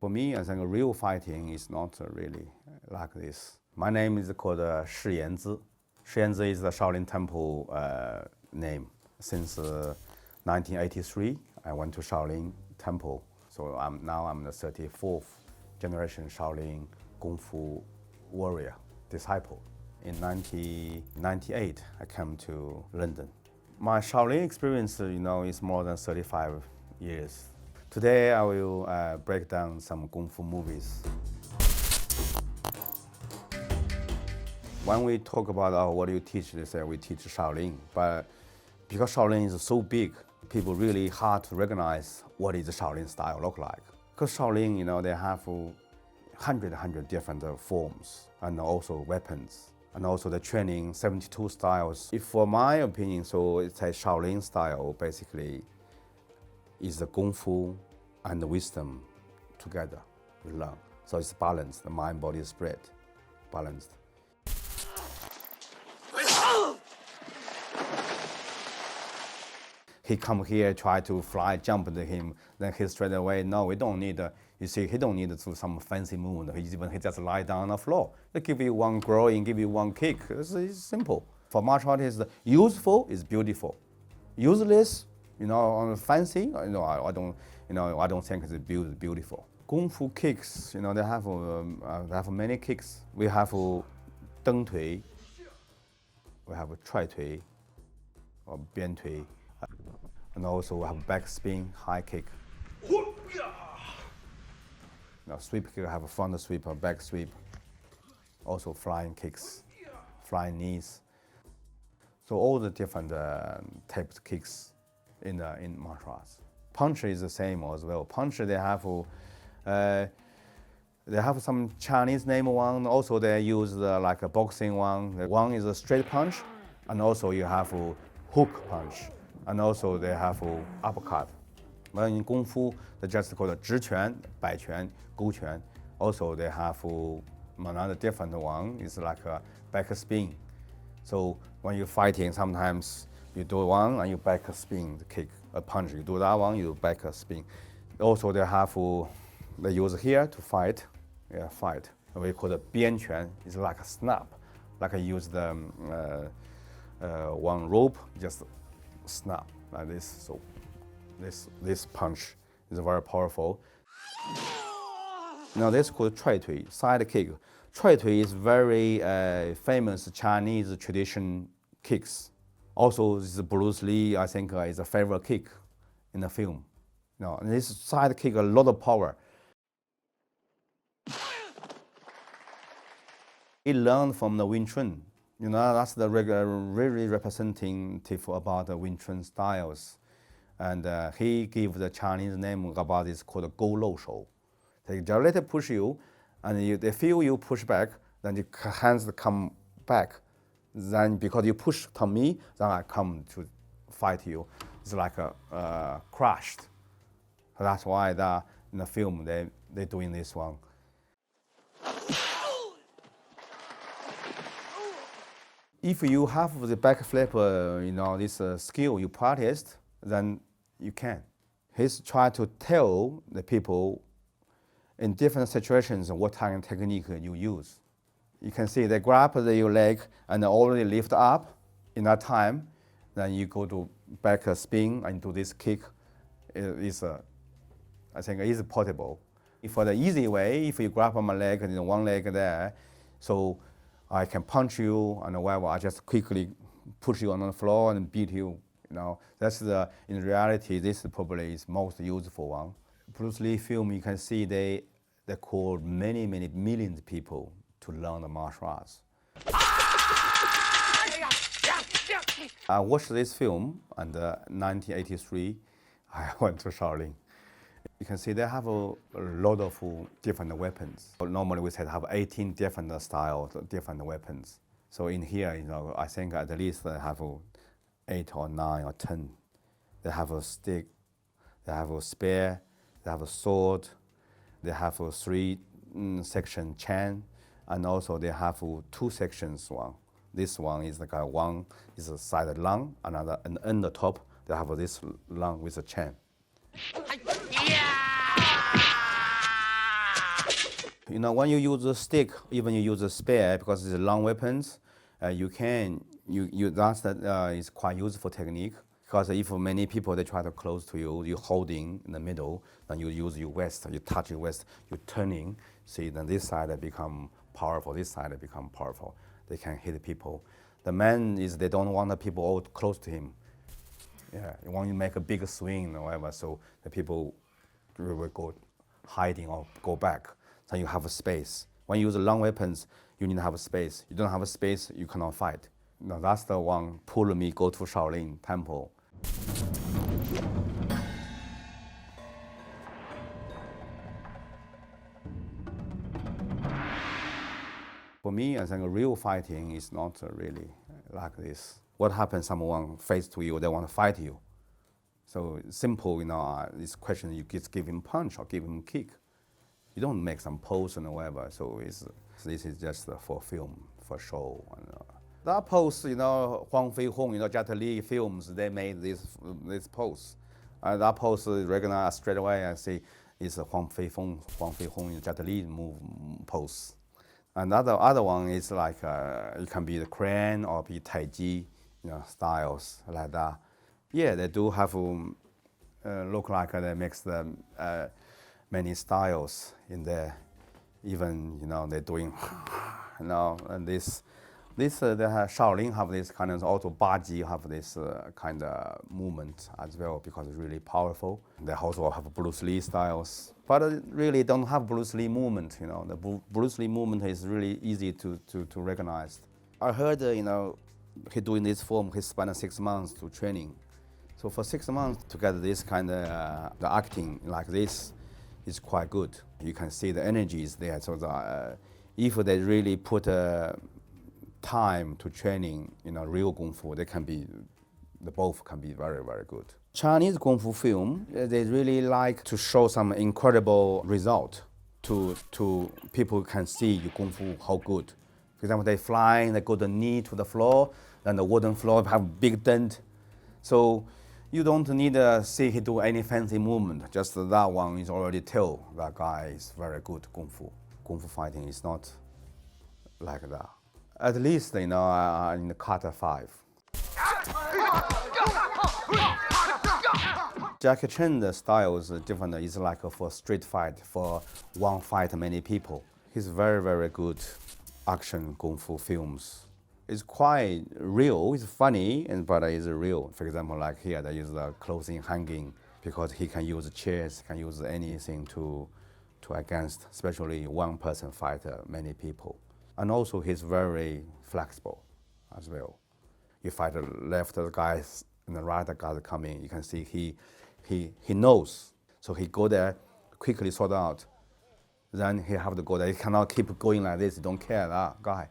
For me, I think real fighting is not really like this. My name is called Shifu Yanzi. Shifu Yanzi is the Shaolin Temple name. Since 1983, I went to Shaolin Temple. So I'm the 34th generation Shaolin Kung Fu warrior, disciple. In 1998, I came to London. My Shaolin experience, is more than 35 years. Today, I will break down some Kung Fu movies. When we talk about what do you teach, they say we teach Shaolin. But because Shaolin is so big, people really hard to recognize what is the Shaolin style look like. Because Shaolin, they have 100 different forms and also weapons. And also the training, 72 styles. If for my opinion, so it's a Shaolin style basically is the Kung Fu and the wisdom together, you learn. So it's balanced, the mind, body, spirit, balanced. He come here, try to fly, jump into him, then he straight away, no, we don't need, you see, he don't need to do some fancy move. He just lie down on the floor. They give you one groin, give you one kick. It's simple. For martial artists, useful is beautiful. Useless, on fancy, I don't think it's beautiful. Kung Fu kicks, they have many kicks. We have 蹬腿, we have 踹腿, or 鞭腿. And also we have back spin, high kick. Sweep kick, have a front sweep, or back sweep. Also flying kicks, flying knees. So all the different types of kicks in martial arts. Punch is the same as well. Punch, they have some Chinese name one. Also they use like a boxing one. One is a straight punch, and also you have a hook punch. And also they have uppercut. But in Kung Fu, they just call it 直拳, 摆拳, 勾拳. Also they have another different one. It's like a back spin. So when you're fighting, sometimes you do one and you back spin, the kick, a punch. You do that one, you back spin. Also they use here to fight. Yeah, fight. We call it 鞭拳. It's like a snap. Like I use the one rope, just snap like this. So this punch is very powerful. Now this is called 踹腿, side kick. 踹腿 is very famous Chinese tradition kicks. Also, this Bruce Lee, I think, is a favorite kick in the film. And this side kick, a lot of power. He learned from the Wing Chun. That's the really representative about the Wing Chun styles. And he gave the Chinese name about this called 勾漏手. They just let it push you, and they feel you push back, then the hands come back. Then because you push to me, then I come to fight you. It's like crushed. So that's why in the film they're doing this one. If you have the back flip, this skill you practiced, then you can. He's trying to tell the people in different situations what kind of technique you use. You can see they grab your leg and already lift up in that time. Then you go to back spin and do this kick. I think it is possible. For the easy way, if you grab on my leg and one leg there, so I can punch you, and whatever, I just quickly push you on the floor and beat you. That's in reality, this probably is most useful one. Bruce Lee film, you can see they called many millions of people to learn the martial arts. I watched this film, and 1983, I went to Shaolin. You can see they have a lot of different weapons. Normally we said have 18 different styles, different weapons. So in here, I think at least they have 8 or 9 or 10. They have a stick, they have a spear, they have a sword, they have a 3-section chain, and also they have 2 sections one. This one is like one is a side long, another and on the top they have this long with a chain. When you use a stick, even you use a spear, because it's long weapons, is quite useful technique. Because if many people they try to close to you, you holding in the middle, then you use your waist, you touch your waist, you turning. See, then this side become powerful, this side become powerful. They can hit people. The man is they don't want the people all close to him. Yeah, you want to make a big swing or whatever, so the people will go hiding or go back. So you have a space. When you use long weapons, you need to have a space. You don't have a space, you cannot fight. Now that's the one pulled me go to Shaolin Temple. For me, I think real fighting is not really like this. What happens? Someone face to you, they want to fight you. So simple, this question, you just give him punch or give him kick. You don't make some pose and whatever. So this is just for film, for show. That pose, Huang Fei Hong, Jet Li films, they made this pose. That pose recognized straight away. I see is Huang Fei Hong, Jet Li move pose. Another other one is like it can be the crane or be Tai Chi, styles like that. Yeah, they do have look like they mix the many styles in there. Even they're doing, and this the Shaolin have this kind of also Baji have this kind of movement as well because it's really powerful. They also have Bruce Lee styles, but really don't have Bruce Lee movement. The Bruce Lee movement is really easy to recognize. I heard he doing this form. He spent 6 months to training. So for 6 months to get this kind of the acting like this is quite good. You can see the energy is there. So if they really put time to training, real Kung Fu, both can be very, very good. Chinese Kung Fu film, they really like to show some incredible result to people who can see your Kung Fu how good. For example, they fly, they go the knee to the floor, then the wooden floor have big dent. So you don't need to see he do any fancy movement. Just that one is already tell that guy is very good Kung Fu. Kung Fu fighting is not like that. At least, in the Kata 5. Jackie Chan's style is different. It's like for street fight, for one fight many people. He's very, very good action Kung Fu films. It's quite real, it's funny, but it's real. For example, like here, they use the clothing hanging because he can use chairs, can use anything to against, especially one person fight many people. And also he's very flexible as well. You fight the left guys and the right guys coming, you can see he knows. So he go there, quickly sort out. Then he have to go there. He cannot keep going like this, he don't care that guy.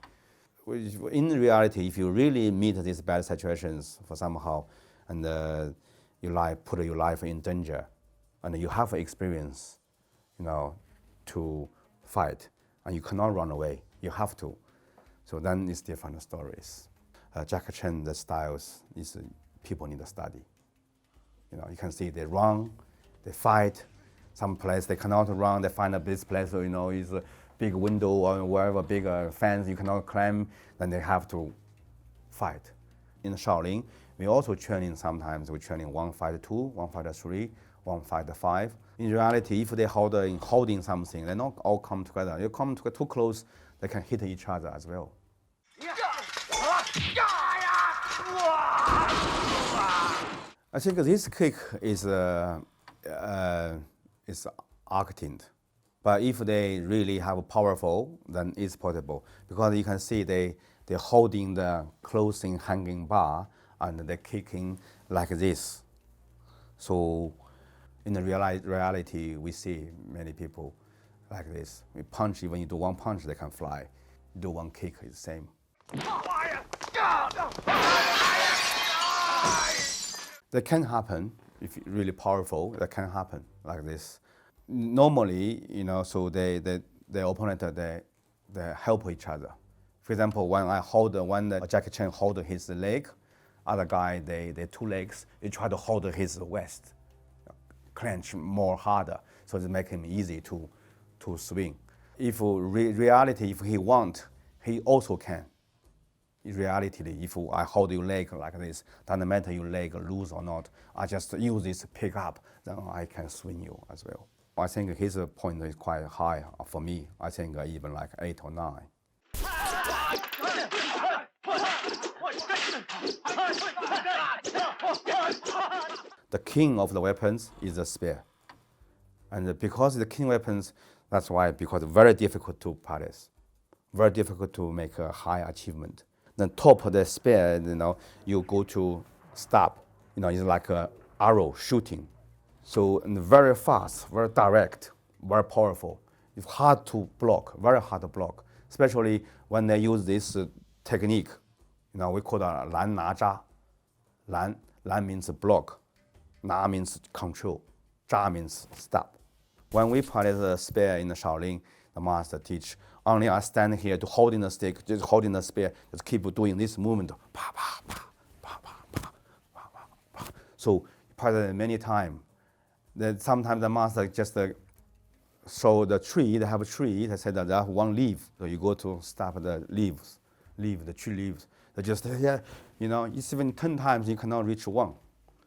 In reality, if you really meet these bad situations for somehow, and put your life in danger, and you have experience, to fight, and you cannot run away. You have to. So then it's different stories. Jackie Chan, the styles is people need to study. You can see they run, they fight. Some place they cannot run, they find this place, is a big window or wherever, big fence you cannot climb, then they have to fight. In Shaolin, we also training sometimes. We training 1 fight 2, 1 fight 3, 1 fight 5. In reality, if they holding something, they not all come together. You come too close, they can hit each other as well. I think this kick is acting. But if they really have powerful, then it's possible. Because you can see they're holding the clothing hanging bar and they're kicking like this. So in the reality, we see many people like this. We punch, even you do 1 punch, they can fly. You do 1 kick, it's the same. That can happen, if you're really powerful, that can happen like this. Normally, so their opponent, they help each other. For example, when Jackie Chan hold his leg, other guy, they 2 legs, they try to hold his waist, clench more harder, so it make him easy to swing. If reality, if he want, he also can. In reality, if I hold your leg like this, doesn't matter your leg loose or not, I just use this pick up, then I can swing you as well. I think his point is quite high for me. I think even like 8 or 9. The king of the weapons is the spear. And because the king weapons, that's why, because very difficult to practice, very difficult to make a high achievement. Then top of the spear, you go to stop, it's like an arrow shooting. So very fast, very direct, very powerful. It's hard to block, very hard to block, especially when they use this technique. We call it 拦拿扎. 拦 means block, 拿 means control, 扎 means stop. When we practice the spear in the Shaolin, the master teach, only I stand here to holding the stick, just holding the spear, just keep doing this movement. Pa, pa, pa, pa, pa, pa, pa, pa, pa. So practice many times. Then sometimes the master just show the tree, they have a tree, they said that they have one leaf. So you go to stop the leaves, the tree leaves. They just, it's even 10 times you cannot reach one.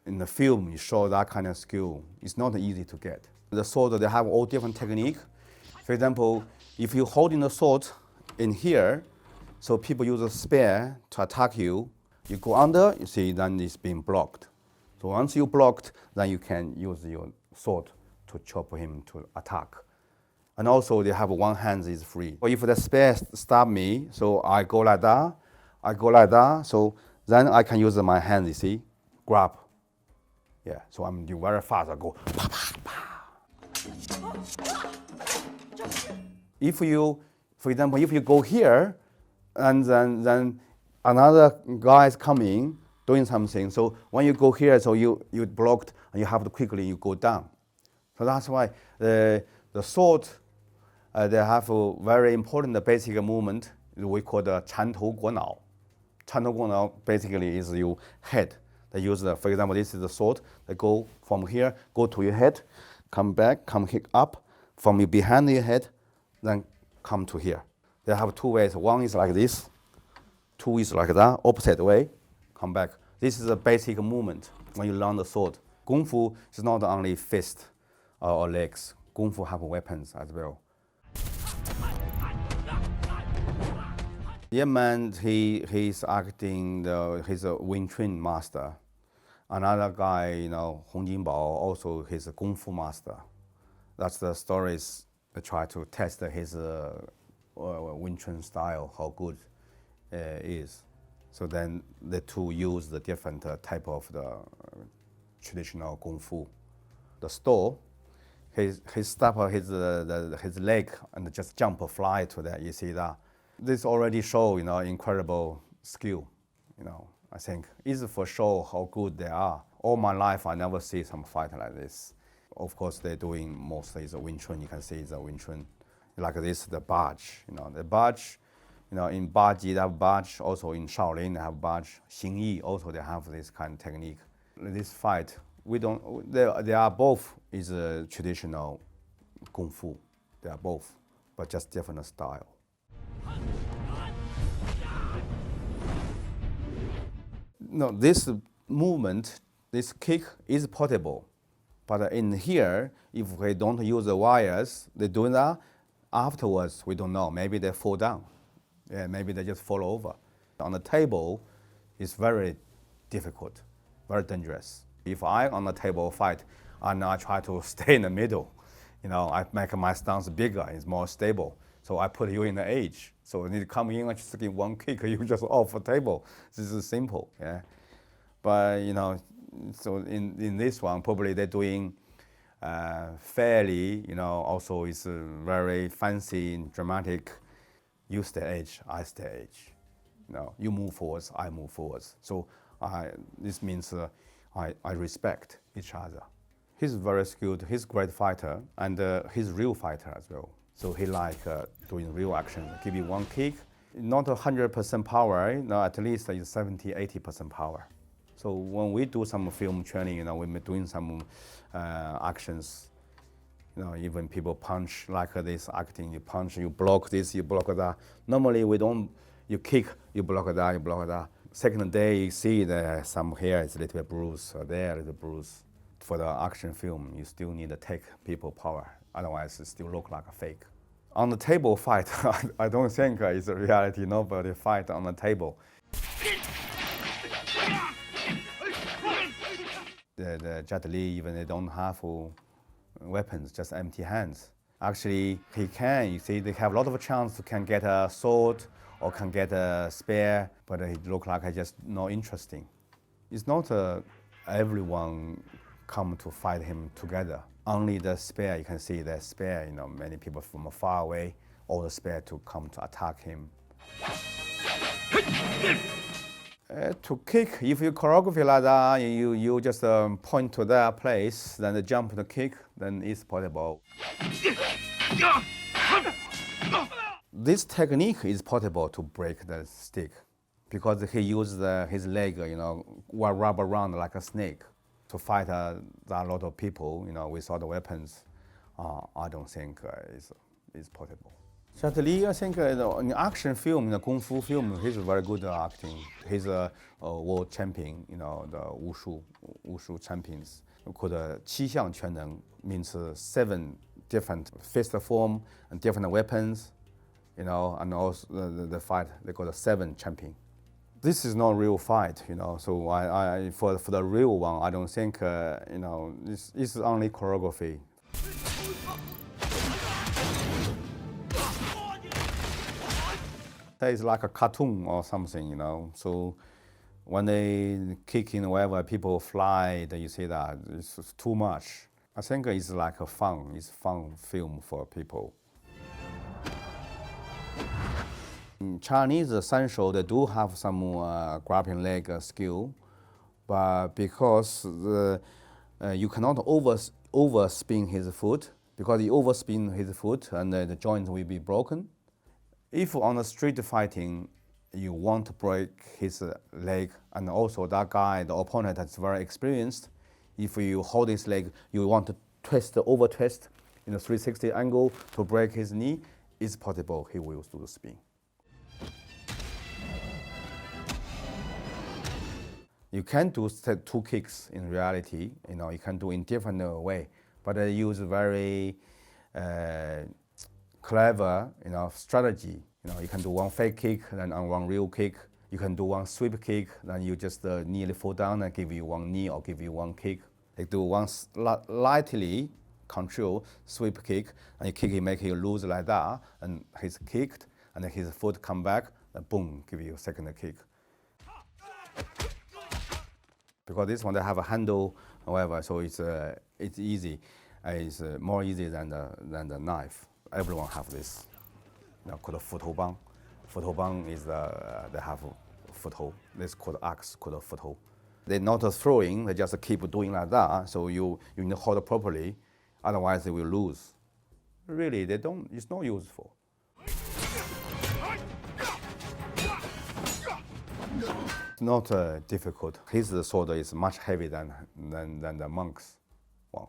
In the film, you show that kind of skill. It's not easy to get. The sword, they have all different technique. For example, if you holding the sword in here, so people use a spear to attack you. You go under, you see, then it's being blocked. So once you blocked, then you can use your sword to chop him to attack. And also they have one hand is free. Or if the spear stab me, so I go like that, so then I can use my hand, you see, grab. Yeah, so I'm very fast, I go, pa, pa, pa. If you, for example, if you go here, and then another guy is coming, doing something. So when you go here, so you blocked, and you have to quickly you go down. So that's why the sword, they have a very important basic movement. We call the 缠头裹脑. 缠头裹脑 basically is your head. They use for example, this is the sword. They go from here, go to your head, come back, come up, from behind your head, then come to here. They have 2 ways. One is like this, 2 is like that, opposite way, come back. This is a basic movement when you learn the sword. Kung Fu is not only fist or legs. Kung Fu have weapons as well. Man, he's acting, he's a Wing Chun master. Another guy, Hong Jinbao, also he's a Kung Fu master. That's the stories they try to test his Wing Chun style, how good is. So then the two use the different type of the traditional Kung Fu. The store, he stop his leg and just jump, fly to that. You see that? This already show, incredible skill. I think it's for sure how good they are. All my life, I never see some fight like this. Of course, they're doing mostly the Wing Chun. You can see the Wing Chun. Like this, the barge. The barge, in Baji they have barge. Also in Shaolin they have barge. Xingyi also they have this kind of technique. This fight, we don't. They are both is a traditional Kung Fu. They are both, but just different style. No, this movement, this kick is portable. But in here, if we don't use the wires, they do that. Afterwards, we don't know. Maybe they fall down. Yeah, maybe they just fall over. On the table, it's very difficult, very dangerous. If I on the table fight, and I try to stay in the middle, I make my stance bigger, it's more stable. So I put you in the edge. So when you come in and just give one kick, you just off the table. This is simple, yeah. But so in this one, probably they're doing fairly, also it's very fancy and dramatic. You stay edge, I stay edge. You move forwards, I move forwards. So this means I respect each other. He's very skilled, he's a great fighter, and he's a real fighter as well. So he like doing real action, give you one kick, not 100% power, at least it's 70-80% power. So when we do some film training, we're doing some actions, Even people punch like this acting, you punch, you block this, you block that. Normally we don't, you kick, you block that, you block that. Second day you see that some here is a little bit bruised, or there a little bruise. For the action film, you still need to take people power, otherwise it still look like a fake. On the table fight, I don't think it's a reality. Nobody fight on the table. The Jet Li, even they don't have weapons, just empty hands. Actually, he can. You see, they have a lot of chance to can get a sword or can get a spear, but it look like it's just not interesting. It's not everyone come to fight him together. Only the spear, you can see the spear, many people from far away, all the spear to come to attack him. To kick, if you choreography like that, you just point to that place, then the jump to kick, then it's possible. This technique is possible to break the stick because he used his leg, wrap around like a snake to fight a lot of people, without the weapons. I don't think it's possible. Jet Li, I think in action film, in the kung fu film, he's very good at acting. He's a world champion, the wushu champions. Called 七项全能 means 7 different fist form and different weapons, and also the fight, they call the 7 champion. This is not real fight, so I for the real one, I don't think, this is only choreography. It's like a cartoon or something, so when they kick in wherever people fly, then you see that it's too much. I think it's like it's fun film for people. In Chinese sanshou, they do have some grappling leg skill, but because you cannot overspin his foot, because you overspin his foot and the joint will be broken. If on the street fighting, you want to break his leg, and also that guy, the opponent, that's very experienced, if you hold his leg, you want to over twist in a 360 angle to break his knee, it's possible he will do the spin. You can do 2 kicks in reality, you can do in different way, but I use very clever, strategy. You can do 1 fake kick, then on 1 real kick. You can do 1 sweep kick, then you just nearly fall down and give you 1 knee or give you 1 kick. They do 1 lightly control sweep kick, and you kick it, make you lose like that, and he's kicked, and then his foot come back, and boom, give you a second kick. Because this one they have a handle, however, so it's easy. It's more easy than the knife. Everyone have this. Called 斧头帮. 斧头帮 is they have 斧头. This called axe, called 斧头. They're not throwing, they just keep doing like that. So you need to hold it properly, otherwise they will lose. Really, it's not useful. It's not difficult. His sword is much heavier than the monk's one.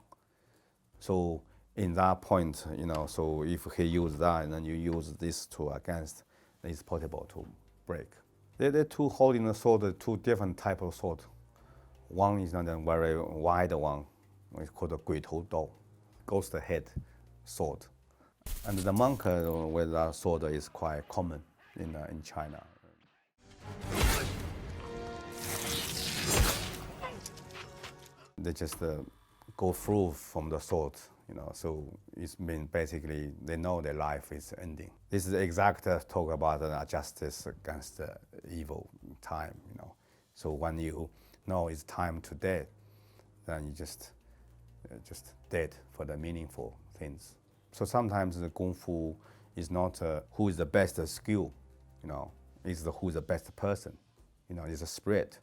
So in that point, so if he use that and then you use this tool against, it's possible to break. They're two holding the sword, 2 different type of sword. One is not a very wide one. It's called a 鬼头刀, ghost head sword. And the monk with that sword is quite common in China. They just go through from the sword, so it's mean basically they know their life is ending. This is exact talk about justice against evil time, So when you know it's time to dead, then you just dead for the meaningful things. So sometimes the kung fu is not who is the best skill, it's who is the best person, it's a spirit.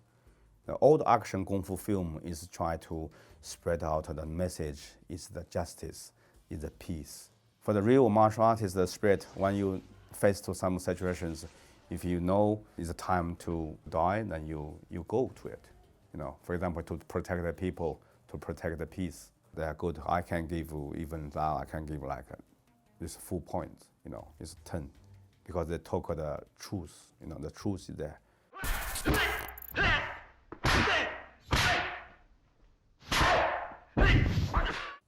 The old action kung fu film is try to spread out the message, is the justice, is the peace. For the real martial art is the spirit. When you face to some situations, if you know it's a time to die, then you go to it. For example, to protect the people, to protect the peace. They are good. I can give even that. I can give like this full point. It's 10, because they talk the truth. The truth is there.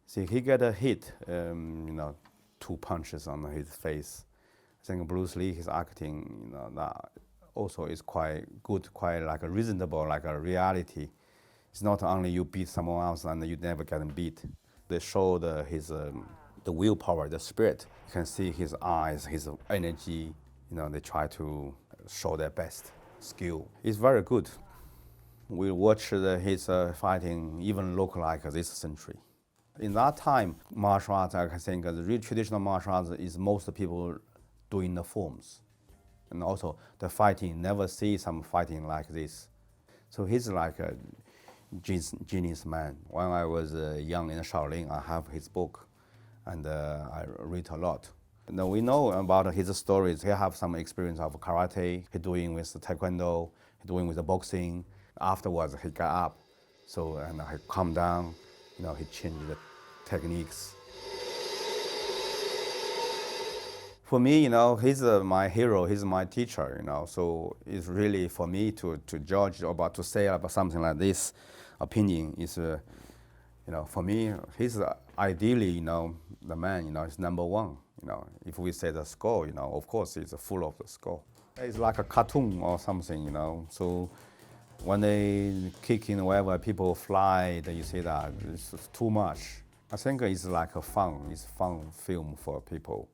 See, he got a hit. 2 punches on his face. I think Bruce Lee, his acting, that also is quite good, quite like a reasonable, like a reality. It's not only you beat someone else and you never get beat. They show his the willpower, the spirit. You can see his eyes, his energy. They try to show their best skill. It's very good. We watch his fighting even look like this century. In that time, martial arts, I think the real traditional martial arts is most people doing the forms. And also the fighting, never see some fighting like this. So he's like a genius man. When I was young in Shaolin, I have his book, and I read a lot. Now we know about his stories. He have some experience of karate. He doing with taekwondo. He doing with the boxing. Afterwards, he got up, and he calmed down. He changed the techniques. For me, he's my hero. He's my teacher. So it's really for me to judge to say about something like this. Opinion is, for me, he's ideally, the man. Is number one. If we say the score, of course, it's full of the score. It's like a cartoon or something. So when they kick in wherever people fly, you see that it's too much. I think it's like it's fun film for people.